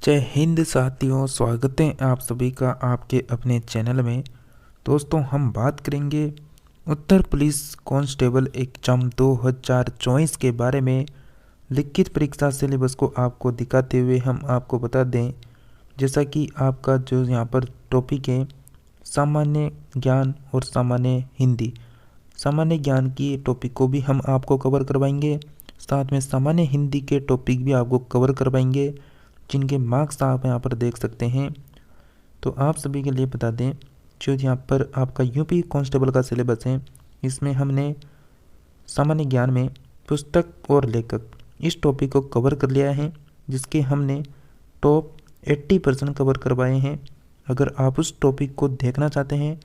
जय हिंद साथियों, स्वागत है आप सभी का आपके अपने चैनल में। दोस्तों, हम बात करेंगे उत्तर पुलिस कांस्टेबल एग्जाम 2024 के बारे में। लिखित परीक्षा सिलेबस को आपको दिखाते हुए हम आपको बता दें, जैसा कि आपका जो यहाँ पर टॉपिक है सामान्य ज्ञान और सामान्य हिंदी। सामान्य ज्ञान की टॉपिक को भी हम आपको कवर करवाएंगे, साथ में सामान्य हिंदी के टॉपिक भी आपको कवर करवाएंगे, जिनके मार्क्स आप यहाँ पर देख सकते हैं। तो आप सभी के लिए बता दें, जो यहाँ पर आपका यूपी कांस्टेबल का सिलेबस है, इसमें हमने सामान्य ज्ञान में पुस्तक और लेखक इस टॉपिक को कवर कर लिया है, जिसके हमने टॉप 80% कवर करवाए हैं। अगर आप उस टॉपिक को देखना चाहते हैं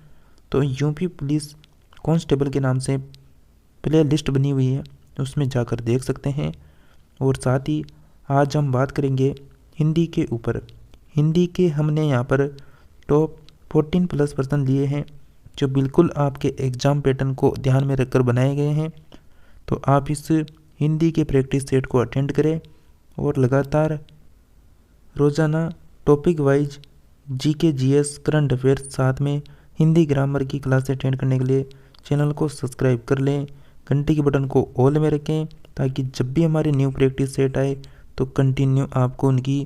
तो यूपी पुलिस कांस्टेबल के नाम से प्ले लिस्ट बनी हुई है, उसमें जाकर देख सकते हैं। और साथ ही आज हम बात करेंगे हिंदी के ऊपर। हिंदी के हमने यहाँ पर टॉप 14+ लिए हैं, जो बिल्कुल आपके एग्ज़ाम पैटर्न को ध्यान में रखकर बनाए गए हैं। तो आप इस हिंदी के प्रैक्टिस सेट को अटेंड करें और लगातार रोज़ाना topic wise GK, GS, current affairs, साथ में हिंदी ग्रामर की क्लास अटेंड करने के लिए चैनल को सब्सक्राइब कर लें। घंटी के बटन को ऑल में रखें, ताकि जब भी हमारे न्यू प्रैक्टिस सेट आए तो कंटिन्यू आपको उनकी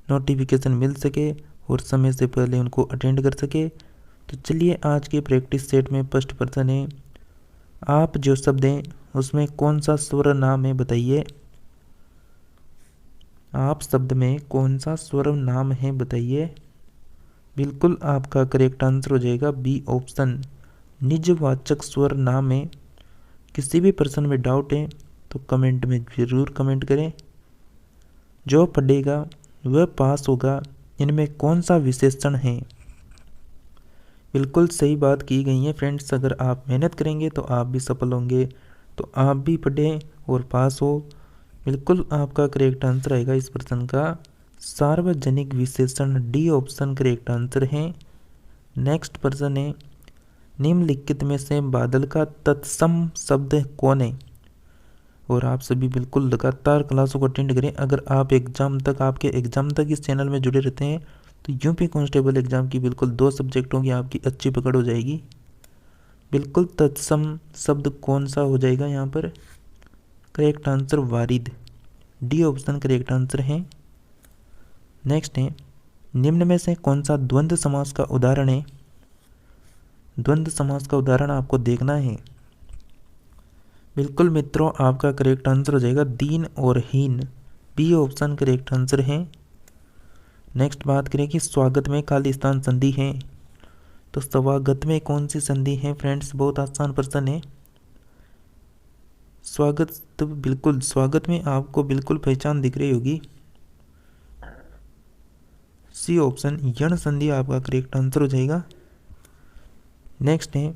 नोटिफिकेशन मिल सके और समय से पहले उनको अटेंड कर सके। तो चलिए, आज के प्रैक्टिस सेट में फर्स्ट प्रश्न है, आप जो शब्द हैं उसमें कौन सा स्वर नाम है बताइए। आप शब्द में कौन सा स्वर नाम है बताइए। बिल्कुल आपका करेक्ट आंसर हो जाएगा बी ऑप्शन, निजवाचक स्वर नाम है। किसी भी प्रश्न में डाउट है तो कमेंट में ज़रूर कमेंट करें। जो पढ़ेगा वह पास होगा, इनमें कौन सा विशेषण है। बिल्कुल सही बात की गई है फ्रेंड्स। अगर आप मेहनत करेंगे तो आप भी सफल होंगे, तो आप भी पढ़ें और पास हो। बिल्कुल आपका करेक्ट आंसर आएगा इस प्रश्न का सार्वजनिक विशेषण, डी ऑप्शन करेक्ट आंसर है। नेक्स्ट प्रश्न है, निम्नलिखित में से बादल का तत्सम शब्द कौन है। और आप सभी बिल्कुल लगातार क्लासों को अटेंड करें। अगर आप आपके एग्ज़ाम तक इस चैनल में जुड़े रहते हैं तो यूपी कांस्टेबल एग्ज़ाम की बिल्कुल 2 सब्जेक्टों की आपकी अच्छी पकड़ हो जाएगी। बिल्कुल तत्सम शब्द कौन सा हो जाएगा यहाँ पर। Correct answer Warid, D option correct answer है। नेक्स्ट है, निम्न में से कौन सा द्वंद्व समास का उदाहरण है। द्वंद्व समास का उदाहरण आपको देखना है। बिल्कुल मित्रों, आपका करेक्ट आंसर हो जाएगा दीन और हीन, बी ऑप्शन करेक्ट आंसर है। नेक्स्ट बात करें कि स्वागत में खालिस्तान संधि है, तो स्वागत में कौन सी संधि है फ्रेंड्स। बहुत आसान प्रश्न है। स्वागत, तो बिल्कुल स्वागत में आपको बिल्कुल पहचान दिख रही होगी, सी ऑप्शन यण संधि आपका करेक्ट आंसर हो जाएगा। नेक्स्ट है,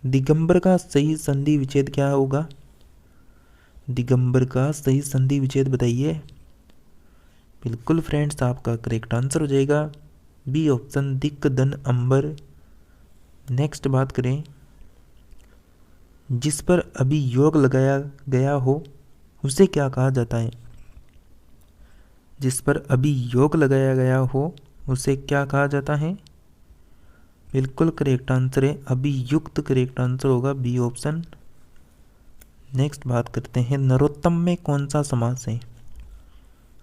दिगंबर का सही संधि विच्छेद क्या होगा। दिगंबर का सही संधि विच्छेद बताइए। बिल्कुल फ्रेंड्स, आपका करेक्ट आंसर हो जाएगा बी ऑप्शन दिक धन अंबर। नेक्स्ट बात करें, जिस पर अभी योग लगाया गया हो उसे क्या कहा जाता है। जिस पर अभी योग लगाया गया हो उसे क्या कहा जाता है। बिल्कुल करेक्ट आंसर है अभियुक्त, करेक्ट आंसर होगा बी ऑप्शन। नेक्स्ट बात करते हैं, नरोत्तम में कौन सा समास है।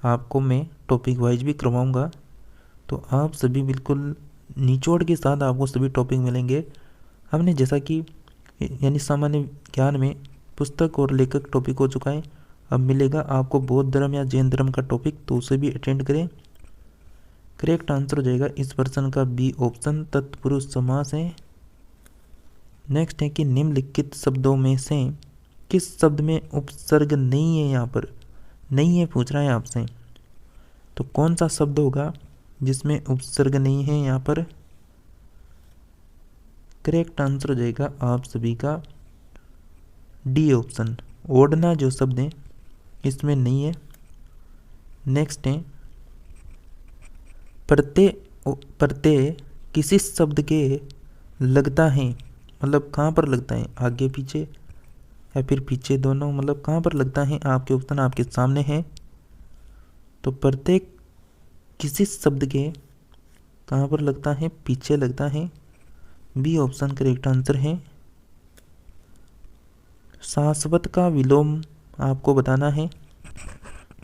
आपको मैं टॉपिक वाइज भी करवाऊंगा, तो आप सभी बिल्कुल निचोड़ के साथ आपको सभी टॉपिक मिलेंगे। हमने जैसा कि यानी सामान्य ज्ञान में पुस्तक और लेखक टॉपिक हो चुका है, अब मिलेगा आपको बौद्ध धर्म या जैन धर्म का टॉपिक, तो उसे भी अटेंड करें। करेक्ट आंसर हो जाएगा इस प्रश्न का बी ऑप्शन, तत्पुरुष समास है। नेक्स्ट है कि निम्नलिखित शब्दों में से किस शब्द में उपसर्ग नहीं है। यहाँ पर नहीं है पूछ रहा है आपसे, तो कौन सा शब्द होगा जिसमें उपसर्ग नहीं है यहाँ पर। करेक्ट आंसर हो जाएगा आप सभी का डी ऑप्शन, ओढ़ना जो शब्द है इसमें नहीं है। नेक्स्ट है, प्रत्यय किसी शब्द के लगता है, मतलब कहाँ पर लगता है, आगे पीछे या फिर पीछे दोनों, मतलब कहाँ पर लगता है। आपके ऑप्शन आपके सामने है। तो प्रत्यय किसी शब्द के कहाँ पर लगता है, पीछे लगता है। बी ऑप्शन करेक्ट आंसर है। शाश्वत का विलोम आपको बताना है,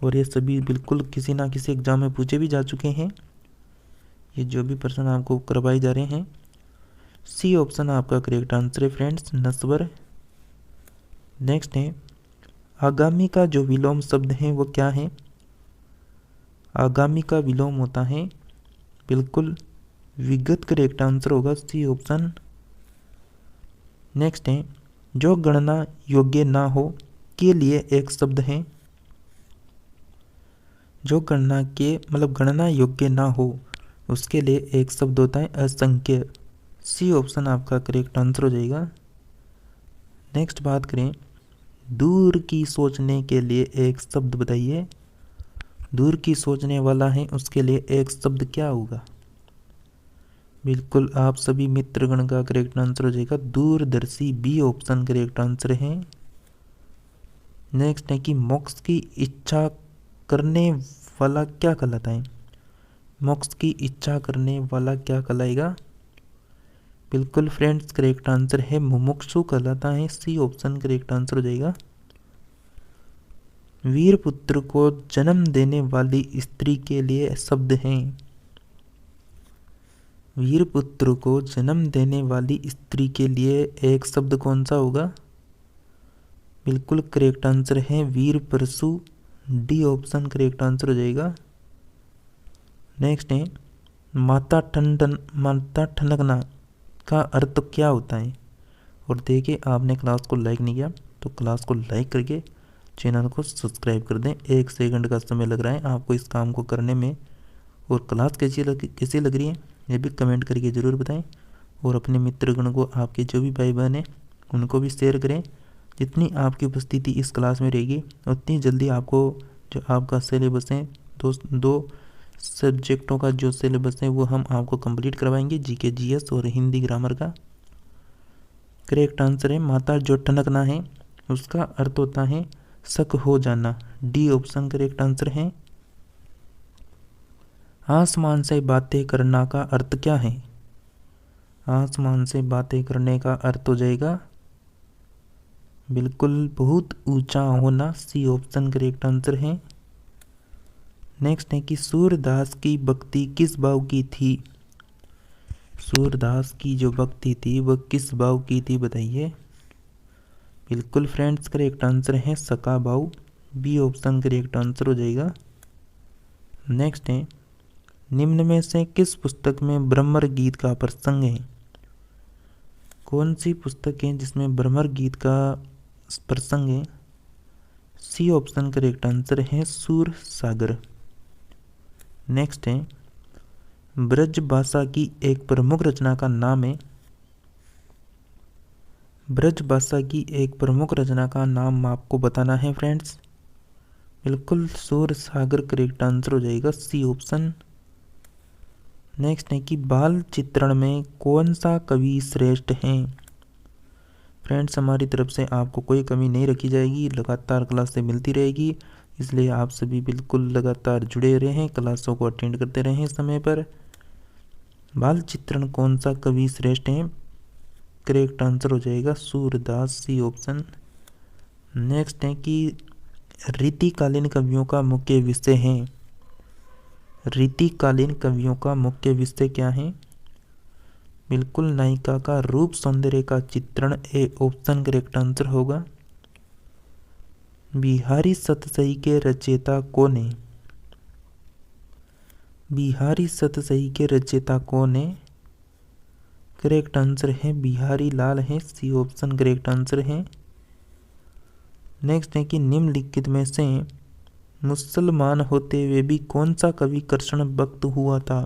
और ये सभी बिल्कुल किसी ना किसी एग्जाम में पूछे भी जा चुके हैं, ये जो भी प्रश्न आपको करवाए जा रहे हैं। सी ऑप्शन आपका करेक्ट आंसर है फ्रेंड्स, नस्वर। नेक्स्ट है, आगामी का जो विलोम शब्द है वो क्या है। आगामी का विलोम होता है बिल्कुल विगत, करेक्ट आंसर होगा सी ऑप्शन। नेक्स्ट है, जो गणना योग्य ना हो के लिए एक शब्द है। जो गणना के गणना योग्य ना हो उसके लिए एक शब्द होता है असंख्य। सी ऑप्शन आपका करेक्ट आंसर हो जाएगा। नेक्स्ट बात करें, दूर की सोचने के लिए एक शब्द बताइए। दूर की सोचने वाला है उसके लिए एक शब्द क्या होगा। बिल्कुल आप सभी मित्रगण का करेक्ट आंसर हो जाएगा दूरदर्शी। बी ऑप्शन करेक्ट आंसर है। नेक्स्ट है कि मोक्ष की इच्छा करने वाला क्या कहलाता है। मोक्ष की इच्छा करने वाला क्या कहलाएगा। बिल्कुल फ्रेंड्स करेक्ट आंसर है मुमुक्षु कहलाता है। सी ऑप्शन करेक्ट आंसर हो जाएगा। वीर पुत्र को जन्म देने वाली स्त्री के लिए शब्द हैं। वीर पुत्र को जन्म देने वाली स्त्री के लिए एक शब्द कौन सा होगा। बिल्कुल करेक्ट आंसर है वीर परशु। डी ऑप्शन करेक्ट आंसर हो जाएगा। नेक्स्ट है, माता ठनकना का अर्थ क्या होता है। और देखिए आपने क्लास को लाइक नहीं किया तो क्लास को लाइक करके चैनल को सब्सक्राइब कर दें। 1 सेकंड का समय लग रहा है आपको इस काम को करने में। और क्लास कैसी लग रही है ये भी कमेंट करके ज़रूर बताएं। और अपने मित्रगण को, आपके जो भी भाई बहन हैं उनको भी शेयर करें। जितनी आपकी उपस्थिति इस क्लास में रहेगी उतनी जल्दी आपको जो आपका सिलेबस है, दो सब्जेक्टों का जो सिलेबस है वो हम आपको कंप्लीट करवाएंगे, जीके जीएस और हिंदी ग्रामर का। करेक्ट आंसर है माता जो ठनकना है उसका अर्थ होता है शक हो जाना। डी ऑप्शन करेक्ट आंसर है। आसमान से बातें करना का अर्थ क्या है। आसमान से बातें करने का अर्थ हो जाएगा बिल्कुल बहुत ऊंचा होना। सी ऑप्शन करेक्ट आंसर है। नेक्स्ट है कि सूरदास की भक्ति किस भाव की थी। सूरदास की जो भक्ति थी वह किस भाव की थी बताइए। बिल्कुल फ्रेंड्स करेक्ट आंसर है सका भाव। बी ऑप्शन करेक्ट आंसर हो जाएगा। नेक्स्ट है, निम्न में से किस पुस्तक में ब्रह्मर गीत का प्रसंग है। कौन सी पुस्तक है जिसमें ब्रह्मर गीत का प्रसंग है। सी ऑप्शन करेक्ट आंसर है सूर सागर। नेक्स्ट है, ब्रज भाषा की एक प्रमुख रचना का नाम है। ब्रज भाषा की एक प्रमुख रचना का नाम आपको बताना है फ्रेंड्स। बिल्कुल सूर सागर करेक्ट आंसर हो जाएगा। C option. नेक्स्ट है कि बाल चित्रण में कौन सा कवि श्रेष्ठ है। फ्रेंड्स हमारी तरफ से आपको कोई कमी नहीं रखी जाएगी, लगातार क्लास से मिलती रहेगी, इसलिए आप सभी बिल्कुल लगातार जुड़े रहें, क्लासों को अटेंड करते रहें समय पर। बाल चित्रण कौन सा कवि श्रेष्ठ है। करेक्ट आंसर हो जाएगा सूरदास। C option. नेक्स्ट है कि रीतिकालीन कवियों का मुख्य विषय है। रीतिकालीन कवियों का मुख्य विषय क्या है। बिल्कुल नायिका का रूप सौंदर्य का चित्रण। ए ऑप्शन करेक्ट आंसर होगा। बिहारी सतसई के रचयिता कौन है। बिहारी सतसई के रचयिता कौन है। करेक्ट आंसर है बिहारी लाल है। सी ऑप्शन करेक्ट आंसर है। नेक्स्ट है कि निम्नलिखित में से मुसलमान होते हुए भी कौन सा कवि कृष्ण भक्त हुआ था।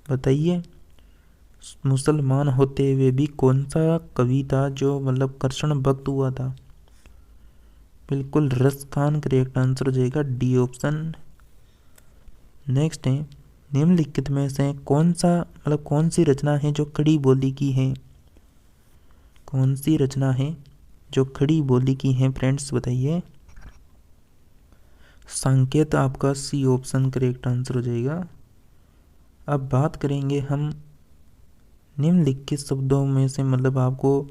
बताइए मुसलमान होते हुए भी कौन सा कवि था जो कृष्ण भक्त हुआ था। बिल्कुल रस खान करेक्ट आंसर हो जाएगा। D option. नेक्स्ट है, निम्नलिखित में से कौन सी रचना है जो खड़ी बोली की है। कौन सी रचना है जो खड़ी बोली की है फ्रेंड्स बताइए। संकेत आपका सी ऑप्शन करेक्ट आंसर हो जाएगा। अब बात करेंगे हम निम्नलिखित शब्दों में से, मतलब आपको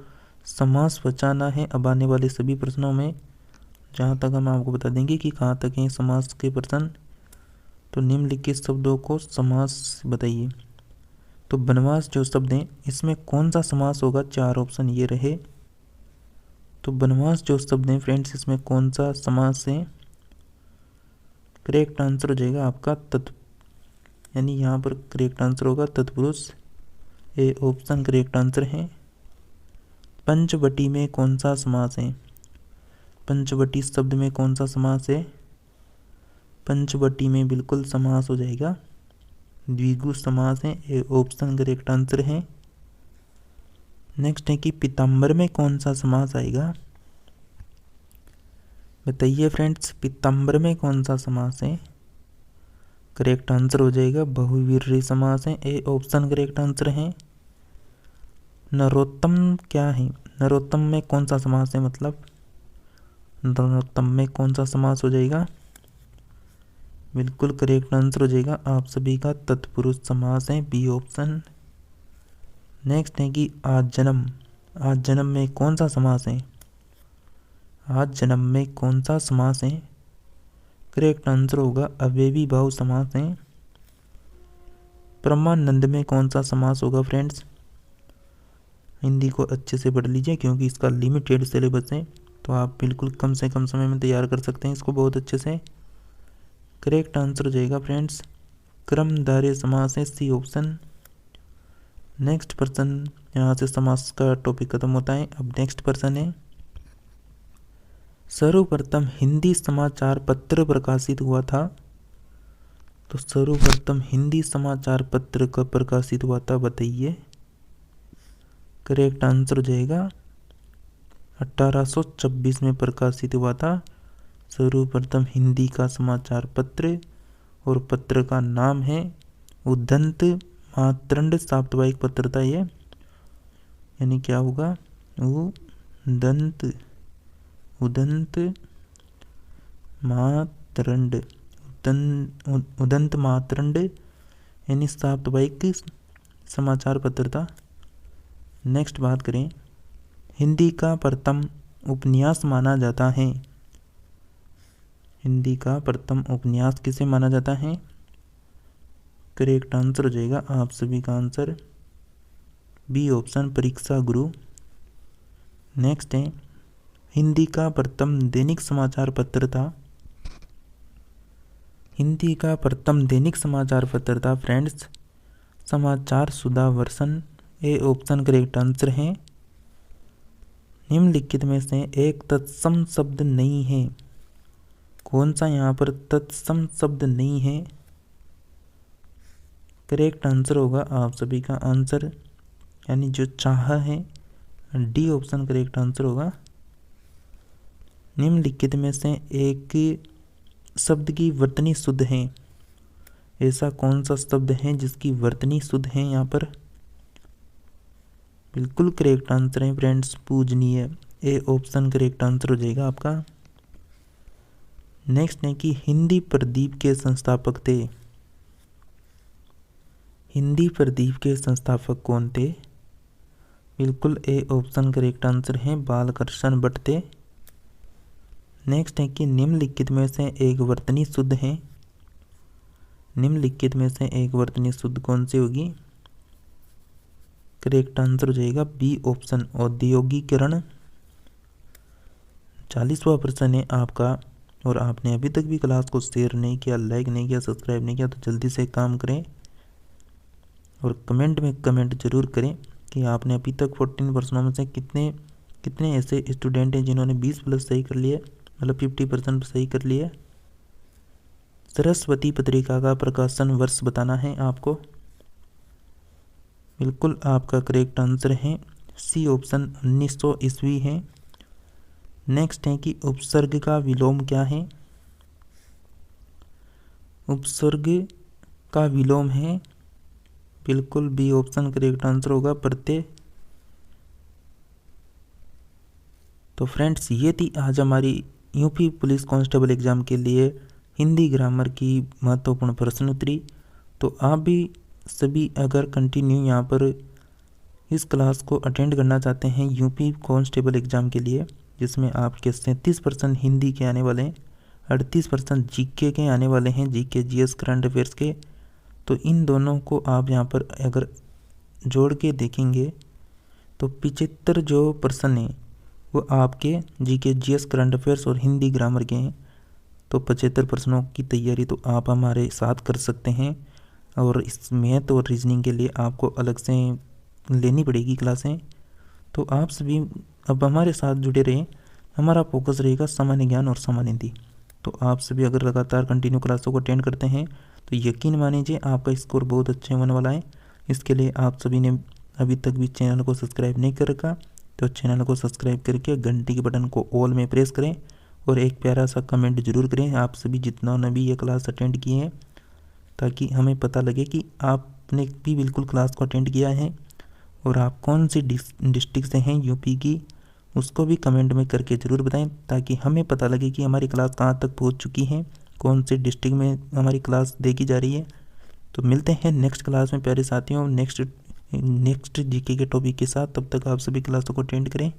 समास बचाना है अब आने वाले सभी प्रश्नों में। जहाँ तक हम आपको बता देंगे कि कहाँ तक हैं समास के प्रश्न। तो निम्नलिखित शब्दों को समास बताइए। तो वनवास जो शब्द हैं इसमें कौन सा समास होगा, 4 ऑप्शन ये रहे। तो वनवास जो शब्द हैं फ्रेंड्स इसमें कौन सा समास है, करेक्ट आंसर हो जाएगा आपका यानी यहाँ पर करेक्ट आंसर होगा तत्पुरुष, ए ऑप्शन करेक्ट आंसर है। पंचवटी में कौन सा समास है, पंचवटी शब्द में कौन सा समास है, पंचवटी में बिल्कुल समास हो जाएगा द्विगु समास है, ए ऑप्शन करेक्ट आंसर है। नेक्स्ट है कि पीताम्बर में कौन सा समास आएगा, बताइए फ्रेंड्स पीताम्बर में कौन सा समास है, करेक्ट आंसर हो जाएगा बहुव्रीहि समास है, ए ऑप्शन करेक्ट आंसर है। नरोत्तम क्या है, नरोत्तम में कौन सा समास है, मतलब नरोत्तम में कौन सा समास हो जाएगा, बिल्कुल करेक्ट आंसर हो जाएगा आप सभी का तत्पुरुष समास है, बी ऑप्शन। नेक्स्ट है कि आज जन्म, आज जन्म में कौन सा समास है, आज जन्म में कौन सा समास है, करेक्ट आंसर होगा अव्ययी भाव समास है। परमानंद में कौन सा समास होगा फ्रेंड्स, हिंदी को अच्छे से पढ़ लीजिए क्योंकि इसका लिमिटेड सिलेबस है, तो आप बिल्कुल कम से कम समय में तैयार कर सकते हैं इसको बहुत अच्छे से। करेक्ट आंसर हो जाएगा फ्रेंड्स क्रमधारय समास है, सी ऑप्शन। नेक्स्ट पर्सन, यहाँ से समास का टॉपिक खत्म होता है। अब नेक्स्ट पर्सन है, सर्वप्रथम हिंदी समाचार पत्र प्रकाशित हुआ था, तो सर्वप्रथम हिंदी समाचार पत्र कब प्रकाशित हुआ था बताइए, करेक्ट आंसर हो जाएगा 1826 में प्रकाशित हुआ था सर्वप्रथम हिंदी का समाचार पत्र, और पत्र का नाम है उदंत मातरंड साप्ताहिक पत्र था ये, यानी क्या होगा उदंत मातरंड, उदंत मातरंड यानी साप्ताहिक समाचार पत्र था। नेक्स्ट बात करें, हिंदी का प्रथम उपन्यास माना जाता है, हिंदी का प्रथम उपन्यास किसे माना जाता है, करेक्ट आंसर हो जाएगा आप सभी का आंसर बी ऑप्शन परीक्षा गुरु। नेक्स्ट है, हिंदी का प्रथम दैनिक समाचार पत्र था, हिंदी का प्रथम दैनिक समाचार पत्र था फ्रेंड्स समाचार सुधा वर्षन, ए ऑप्शन करेक्ट आंसर है। निम्नलिखित में से एक तत्सम शब्द नहीं है, कौन सा यहाँ पर तत्सम शब्द नहीं है, करेक्ट आंसर होगा आप सभी का आंसर यानी जो चाह है, डी ऑप्शन करेक्ट आंसर होगा। निम्नलिखित में से एक शब्द की वर्तनी शुद्ध है, ऐसा कौन सा शब्द है जिसकी वर्तनी शुद्ध है, यहाँ पर बिल्कुल करेक्ट आंसर है फ्रेंड्स पूजनीय, ए ऑप्शन करेक्ट आंसर हो जाएगा आपका। नेक्स्ट है कि हिंदी प्रदीप के संस्थापक थे, हिंदी प्रदीप के संस्थापक कौन थे, बिल्कुल ए ऑप्शन करेक्ट आंसर है बालकृष्ण भट्ट थे। नेक्स्ट है कि निम्नलिखित में से एक वर्तनी शुद्ध है, निम्नलिखित में से एक वर्तनी शुद्ध कौन सी होगी, करेक्ट आंसर हो जाएगा बी ऑप्शन औद्योगिकरण। 40वां प्रश्न है आपका, और आपने अभी तक भी क्लास को शेयर नहीं किया, लाइक नहीं किया, सब्सक्राइब नहीं किया तो जल्दी से काम करें और कमेंट में कमेंट जरूर करें कि आपने अभी तक 14 प्रश्नों में से कितने ऐसे स्टूडेंट हैं जिन्होंने 20+ सही कर लिए, मतलब 50% सही कर लिए। सरस्वती पत्रिका का प्रकाशन वर्ष बताना है आपको, बिल्कुल आपका करेक्ट आंसर है सी ऑप्शन 1900 ईस्वी है। नेक्स्ट है कि उपसर्ग का विलोम क्या है, उपसर्ग का विलोम है बिल्कुल बी ऑप्शन करेक्ट आंसर होगा प्रत्यय। तो फ्रेंड्स ये थी आज हमारी यूपी पुलिस कांस्टेबल एग्जाम के लिए हिंदी ग्रामर की महत्वपूर्ण प्रश्न उत्तरी। तो आप भी सभी अगर कंटिन्यू यहाँ पर इस क्लास को अटेंड करना चाहते हैं यूपी कांस्टेबल एग्ज़ाम के लिए, जिसमें आपके 37% हिंदी के आने वाले हैं, 38% जीके के आने वाले हैं, जीके जीएस करंट अफेयर्स के। तो इन दोनों को आप यहाँ पर अगर जोड़ के देखेंगे तो 75 जो प्रश्न हैं वो आपके जीके जीएस करंट अफेयर्स और हिंदी ग्रामर के हैं। तो 75 प्रश्नों की तैयारी तो आप हमारे साथ कर सकते हैं, और इस मैथ और रीजनिंग के लिए आपको अलग से लेनी पड़ेगी क्लासें। तो आप सभी अब हमारे साथ जुड़े रहें, हमारा फोकस रहेगा सामान्य ज्ञान और सामान्य हिंदी। तो आप सभी अगर लगातार कंटिन्यू क्लासों को अटेंड करते हैं तो यकीन मानिए आपका स्कोर बहुत अच्छे होने वाला है। इसके लिए आप सभी ने अभी तक भी चैनल को सब्सक्राइब नहीं कर रखा तो चैनल को सब्सक्राइब करके घंटी के बटन को ऑल में प्रेस करें और एक प्यारा सा कमेंट जरूर करें आप सभी जितना ने भी ये क्लास अटेंड किए हैं, ताकि हमें पता लगे कि आपने भी बिल्कुल क्लास को अटेंड किया है। और आप कौन सी डिस्ट्रिक्ट से हैं यूपी की, उसको भी कमेंट में करके ज़रूर बताएं, ताकि हमें पता लगे कि हमारी क्लास कहाँ तक पहुँच चुकी है, कौन से डिस्ट्रिक्ट में हमारी क्लास देखी जा रही है। तो मिलते हैं नेक्स्ट क्लास में प्यारे साथियों, नेक्स्ट जीके के टॉपिक के साथ। तब तक आप सभी क्लासों को अटेंड करें।